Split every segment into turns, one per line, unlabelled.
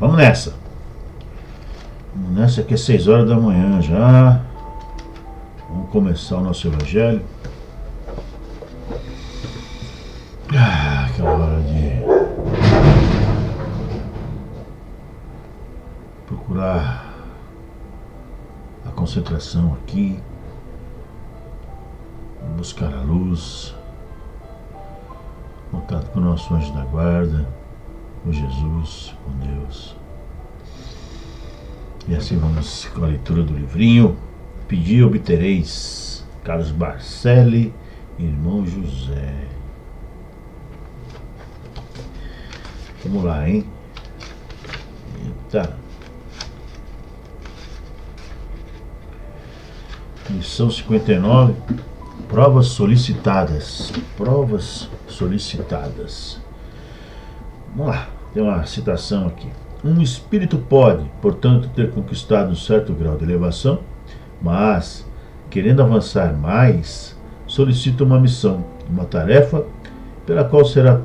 Vamos nessa. Vamos nessa que é 6 horas da manhã já. Vamos começar o nosso evangelho. Aquela hora de procurar a concentração aqui, buscar a luz, contato com o nosso anjo da guarda, com Jesus, com Deus. E assim vamos com a leitura do livrinho Pedi e Obtereis, Carlos Barcelli, Irmão José. Vamos lá, hein? Eita. Lição 59. Provas solicitadas. Provas solicitadas. Vamos lá, tem uma citação aqui. Um espírito pode, portanto, ter conquistado um certo grau de elevação, mas, querendo avançar mais, solicita uma missão, uma tarefa, pela qual será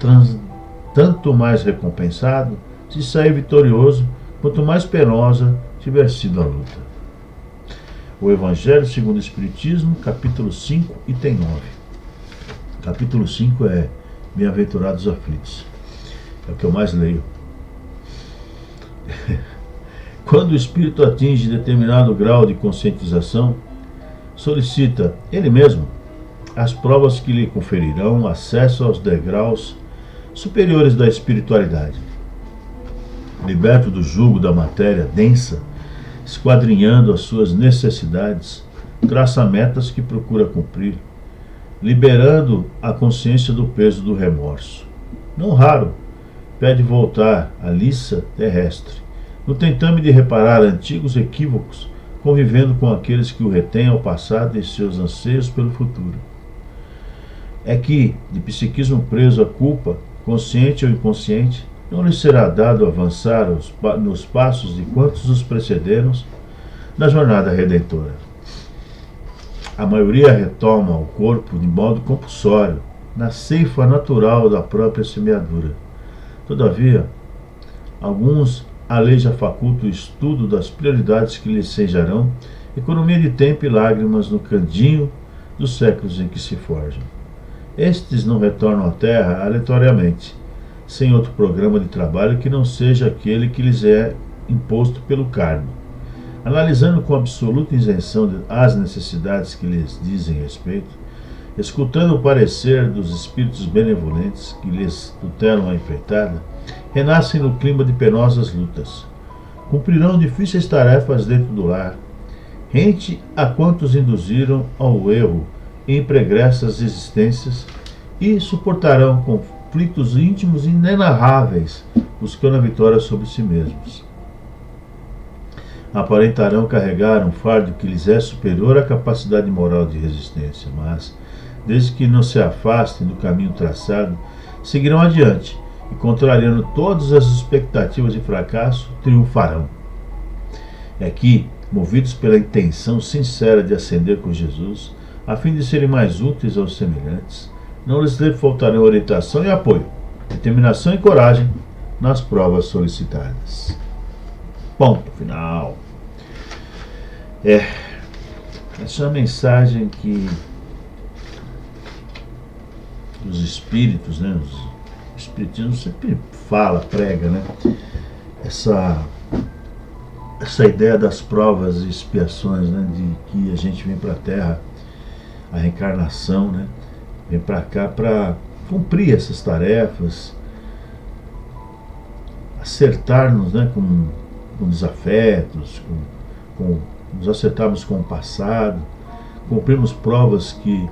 tanto mais recompensado, se sair vitorioso, quanto mais penosa tiver sido a luta. O Evangelho segundo o Espiritismo, capítulo 5, item 9. Capítulo 5 é Bem-aventurados aflitos. É o que eu mais leio. Quando o espírito atinge determinado grau de conscientização, solicita ele mesmo as provas que lhe conferirão acesso aos degraus superiores da espiritualidade. Liberto do jugo da matéria densa, esquadrinhando as suas necessidades, traça metas que procura cumprir, liberando a consciência do peso do remorso. Não raro, pede voltar à liça terrestre, no tentame de reparar antigos equívocos, convivendo com aqueles que o retêm ao passado e seus anseios pelo futuro. É que, de psiquismo preso à culpa, consciente ou inconsciente, não lhe será dado avançar nos passos de quantos os precederam na jornada redentora. A maioria retoma o corpo de modo compulsório, na ceifa natural da própria semeadura. Todavia, alguns a lei já faculta o estudo das prioridades que lhes sejarão economia de tempo e lágrimas no candinho dos séculos em que se forjam. Estes não retornam à terra aleatoriamente, sem outro programa de trabalho que não seja aquele que lhes é imposto pelo karma. Analisando com absoluta isenção as necessidades que lhes dizem respeito, escutando o parecer dos espíritos benevolentes que lhes tutelam a empreitada, renascem no clima de penosas lutas. Cumprirão difíceis tarefas dentro do lar, rente a quantos induziram ao erro em pregressas existências, e suportarão conflitos íntimos inenarráveis, buscando a vitória sobre si mesmos. Aparentarão carregar um fardo que lhes é superior à capacidade moral de resistência, mas, desde que não se afastem do caminho traçado, seguirão adiante e, contrariando todas as expectativas de fracasso, triunfarão. É que, movidos pela intenção sincera de ascender com Jesus, a fim de serem mais úteis aos semelhantes, não lhes faltarão orientação e apoio, determinação e coragem nas provas solicitadas. Ponto final. Essa é uma mensagem que os espíritos, né, o espiritismo sempre fala, prega, né, essa ideia das provas e expiações, né, de que a gente vem para a Terra, a reencarnação, né, vem para cá para cumprir essas tarefas, acertar-nos, né, com desafetos, nos acertarmos com o passado, cumprirmos provas que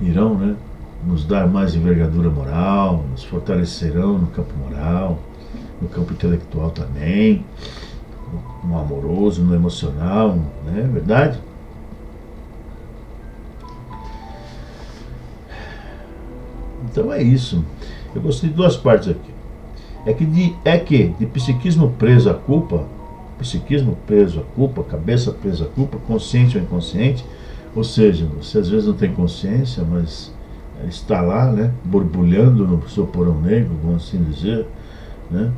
irão, né, nos dar mais envergadura moral, nos fortalecerão no campo moral, no campo intelectual também, no amoroso, no emocional, não é verdade? Então é isso. Eu gostei de duas partes aqui. É que de psiquismo preso à culpa, cabeça presa à culpa, consciente ou inconsciente, ou seja, você às vezes não tem consciência, mas está lá, né, borbulhando no seu porão negro, vamos assim dizer, né,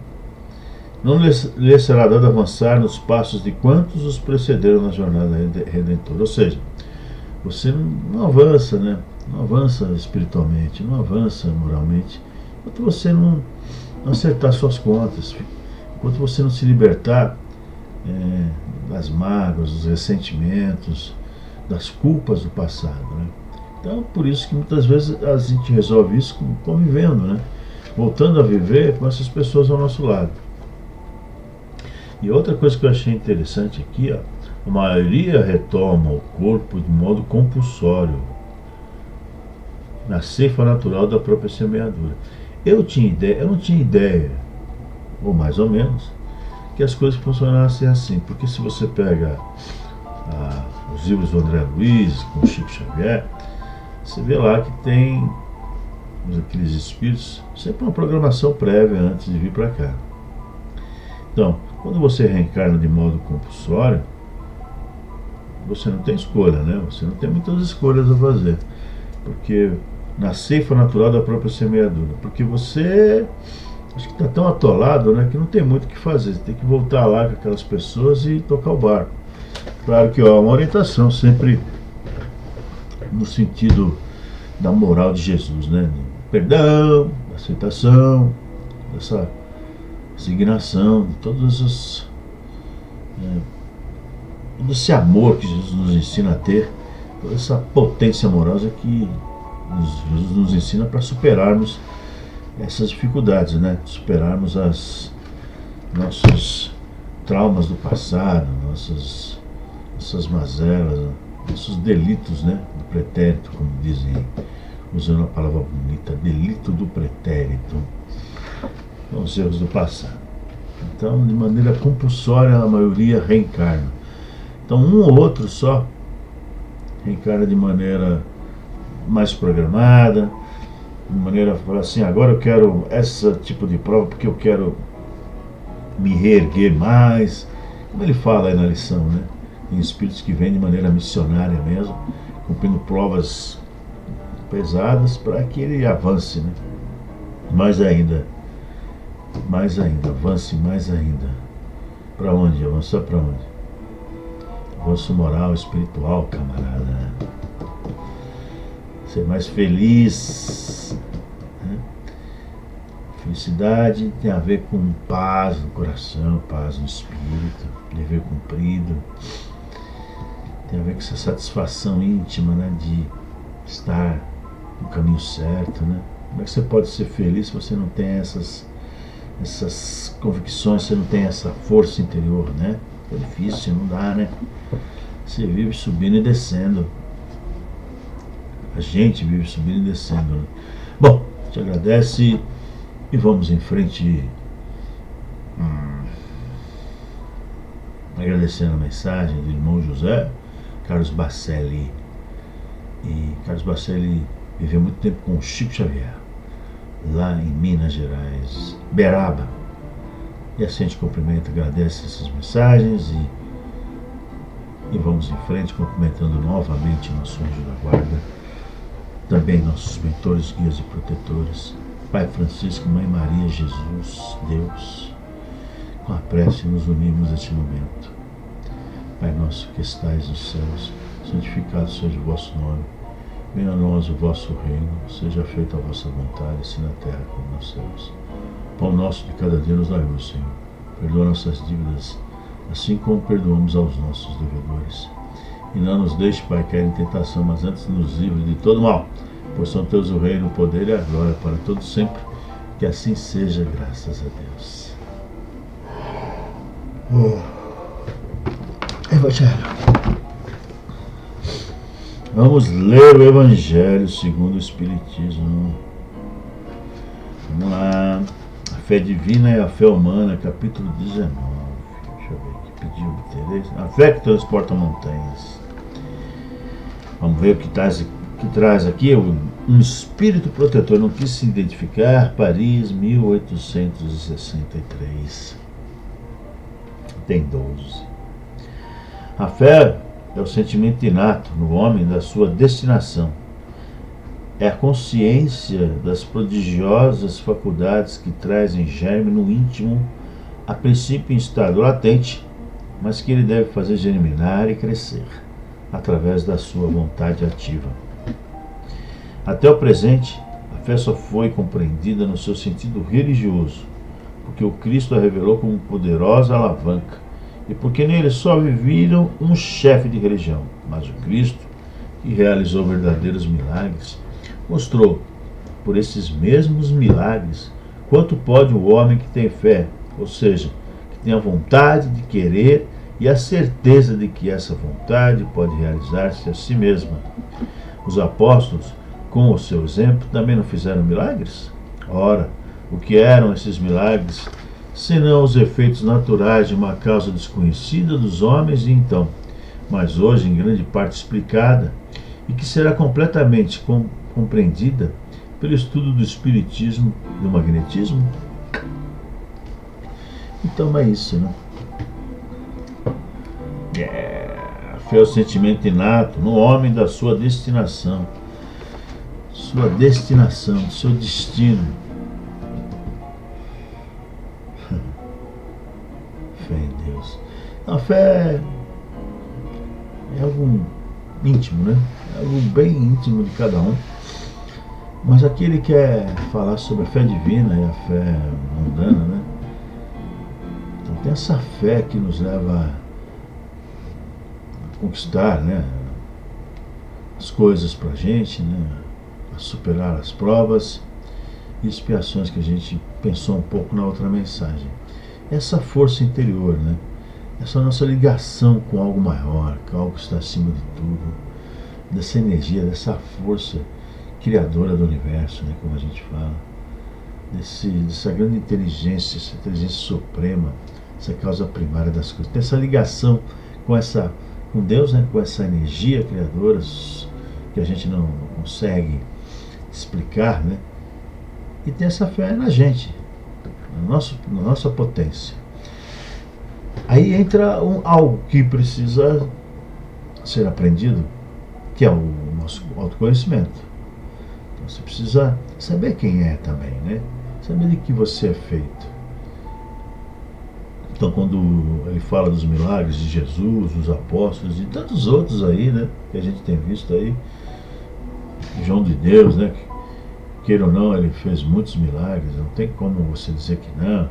Não lhe será dado avançar nos passos de quantos os precederam na jornada redentora. Ou seja, você não avança, né? Não avança espiritualmente, não avança moralmente, enquanto você não acertar suas contas, enquanto você não se libertar das mágoas, dos ressentimentos, das culpas do passado, né? Então, por isso que muitas vezes a gente resolve isso convivendo, né? Voltando a viver com essas pessoas ao nosso lado. E outra coisa que eu achei interessante aqui, ó, a maioria retoma o corpo de modo compulsório, na ceifa natural da própria semeadura. Eu não tinha ideia, ou mais ou menos, que as coisas funcionassem assim, porque se você pega os livros do André Luiz, com o Chico Xavier, você vê lá que tem aqueles espíritos, sempre uma programação prévia antes de vir para cá. Então, quando você reencarna de modo compulsório, você não tem escolha, né? Você não tem muitas escolhas a fazer, porque na ceifa natural da própria semeadura, porque você acho que está tão atolado, né, que não tem muito o que fazer. Você tem que voltar lá com aquelas pessoas e tocar o barco. Claro que há uma orientação sempre no sentido da moral de Jesus, né? Perdão, aceitação, essa resignação, todo esse amor que Jesus nos ensina a ter, toda essa potência amorosa que Jesus nos ensina para superarmos essas dificuldades, né? Superarmos nossos traumas do passado, nossas mazelas, nossos delitos, né? Do pretérito, como dizem, usando a palavra bonita, delito do pretérito, os erros do passado. Então, de maneira compulsória, a maioria reencarna. Então, um ou outro só reencarna de maneira mais programada, de maneira falar assim, agora eu quero esse tipo de prova porque eu quero me reerguer mais, como ele fala aí na lição, né? Em espíritos que vêm de maneira missionária mesmo, cumprindo provas pesadas para que ele avance, né? Mais ainda, avance mais ainda. Para onde? Avançar para onde? Avanço moral, espiritual, camarada, né? Ser mais feliz, né? Felicidade tem a ver com paz no coração, paz no espírito, dever cumprido, tem a ver com essa satisfação íntima, né, de estar no caminho certo, né? Como é que você pode ser feliz se você não tem essas convicções, você não tem essa força interior, né? É difícil, não dá, né? Você vive subindo e descendo. A gente vive subindo e descendo, né? Bom, te agradece e vamos em frente. Agradecendo a mensagem do irmão José Carlos Bacelli. E Carlos Bacelli viveu muito tempo com o Chico Xavier, lá em Minas Gerais, Beraba. E assim a gente cumprimenta, agradece essas mensagens e vamos em frente, cumprimentando novamente nosso anjo da guarda, também nossos mentores, guias e protetores, Pai Francisco, Mãe Maria, Jesus, Deus. Com a prece nos unimos neste momento. Pai nosso que estais nos céus, santificado seja o vosso nome. Venha a nós o vosso reino, seja feita a vossa vontade, assim na terra como nos céus. Pão nosso de cada dia nos dai hoje, Senhor. Perdoa nossas dívidas, assim como perdoamos aos nossos devedores. E não nos deixe, Pai, cair em tentação, mas antes nos livre de todo mal. Pois são teus o reino, o poder e a glória para todos sempre. Que assim seja, graças a Deus. Evangelho. Vamos ler o Evangelho segundo o Espiritismo. Vamos lá. A fé divina e a fé humana, capítulo 19. Deixa eu ver aqui. Pediu interesse. A fé que transporta montanhas. Vamos ver o que traz aqui. Um espírito protetor não quis se identificar. Paris, 1863. Tem 12. A fé é o sentimento inato no homem da sua destinação. É a consciência das prodigiosas faculdades que trazem germe no íntimo a princípio em estado latente, mas que ele deve fazer germinar e crescer através da sua vontade ativa. Até o presente, a fé só foi compreendida no seu sentido religioso, porque o Cristo a revelou como poderosa alavanca, e porque nele só viviram um chefe de religião, mas o Cristo, que realizou verdadeiros milagres, mostrou, por esses mesmos milagres, quanto pode o homem que tem fé, ou seja, que tem a vontade de querer e a certeza de que essa vontade pode realizar-se a si mesma. Os apóstolos, com o seu exemplo, também não fizeram milagres? Ora, o que eram esses milagres, senão os efeitos naturais de uma causa desconhecida dos homens e então, mas hoje em grande parte explicada, e que será completamente compreendida pelo estudo do espiritismo e do magnetismo? Então é isso, né? A fé é o sentimento inato no homem da sua destinação, do seu destino. Fé em Deus. A fé é algo íntimo, né? É algo bem íntimo de cada um. Mas aqui ele quer falar sobre a fé divina e a fé mundana, né? Então tem essa fé que nos leva a conquistar, né, as coisas pra gente, né? A superar as provas e expiações que a gente pensou um pouco na outra mensagem. Essa força interior, né? Essa nossa ligação com algo maior, com algo que está acima de tudo, dessa energia, dessa força criadora do universo, né? Como a gente fala, dessa grande inteligência, essa inteligência suprema, essa causa primária das coisas. Tem essa ligação com Deus, né? Com essa energia criadora que a gente não consegue explicar, né? E tem essa fé na gente, na nossa potência. Aí entra algo que precisa ser aprendido, que é o nosso autoconhecimento. Então você precisa saber quem é também, né? Saber de que você é feito. Então quando ele fala dos milagres de Jesus, dos apóstolos e tantos outros aí, né? Que a gente tem visto aí, João de Deus, né? Queira ou não, ele fez muitos milagres, não tem como você dizer que não.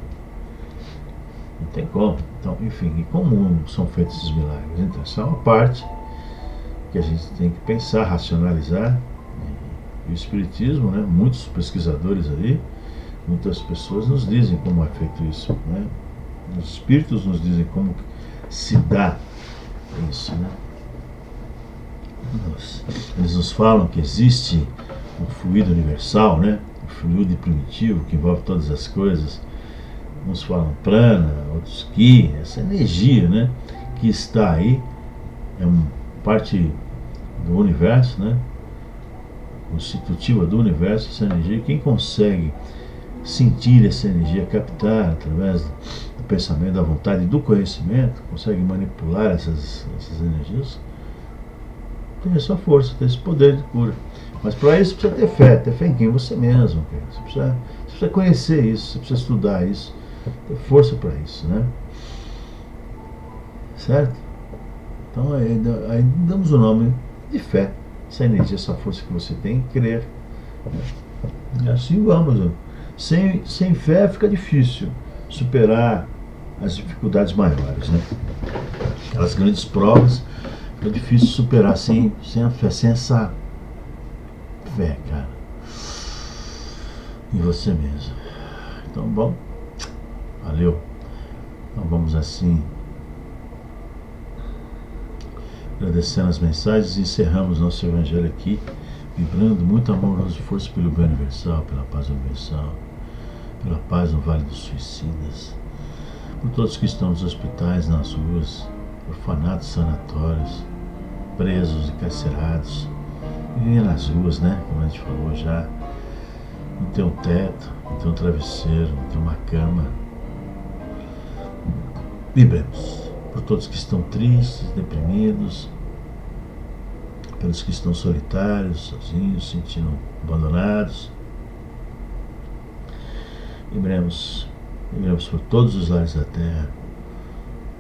Não tem como. Então, enfim, e como são feitos esses milagres? Então, essa é uma parte que a gente tem que pensar, racionalizar. E o Espiritismo, né, muitos pesquisadores aí, muitas pessoas nos dizem como é feito isso, né? Os espíritos nos dizem como se dá isso, né? Eles nos falam que existe um fluido universal, né? Um fluido primitivo que envolve todas as coisas. Uns falam prana, outros ki, essa energia, né? Que está aí, é uma parte do universo, né? Constitutiva do universo, essa energia. Quem consegue sentir essa energia, captar através do pensamento, da vontade e do conhecimento, consegue manipular essas energias, tem essa força, tem esse poder de cura. Mas para isso precisa ter fé em quem? Você mesmo. Você precisa conhecer isso, você precisa estudar isso, ter força para isso, né? Certo? Então aí damos o nome de fé, essa energia, essa força que você tem, crer. E assim vamos. Sem fé fica difícil superar as dificuldades maiores, né? Aquelas grandes provas fica difícil superar sem a fé, sem essa fé, cara, em você mesmo. Então, bom, valeu. Então vamos assim, agradecendo as mensagens, e encerramos nosso evangelho aqui, vibrando muito amoroso e força pelo bem universal, pela paz universal, pela paz no Vale dos Suicidas, por todos que estão nos hospitais, nas ruas, orfanatos, sanatórios, presos e carcerados, vivem nas ruas, né? Como a gente falou já, não tem um teto, não tem um travesseiro, não tem uma cama. Vibremos por todos que estão tristes, deprimidos, pelos que estão solitários, sozinhos, se sentindo abandonados. Vibremos Pedimos por todos os lares da terra,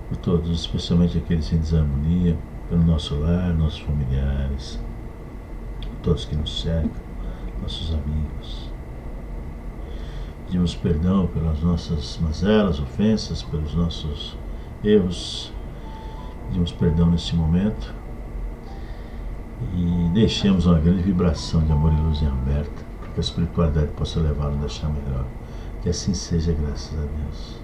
por todos, especialmente aqueles em desarmonia, pelo nosso lar, nossos familiares, todos que nos cercam, nossos amigos. Pedimos perdão pelas nossas mazelas, ofensas, pelos nossos erros. Pedimos perdão nesse momento e deixemos uma grande vibração de amor e luz em aberta, para que a espiritualidade possa levá-lo a deixar melhor. Que assim seja, graças a Deus.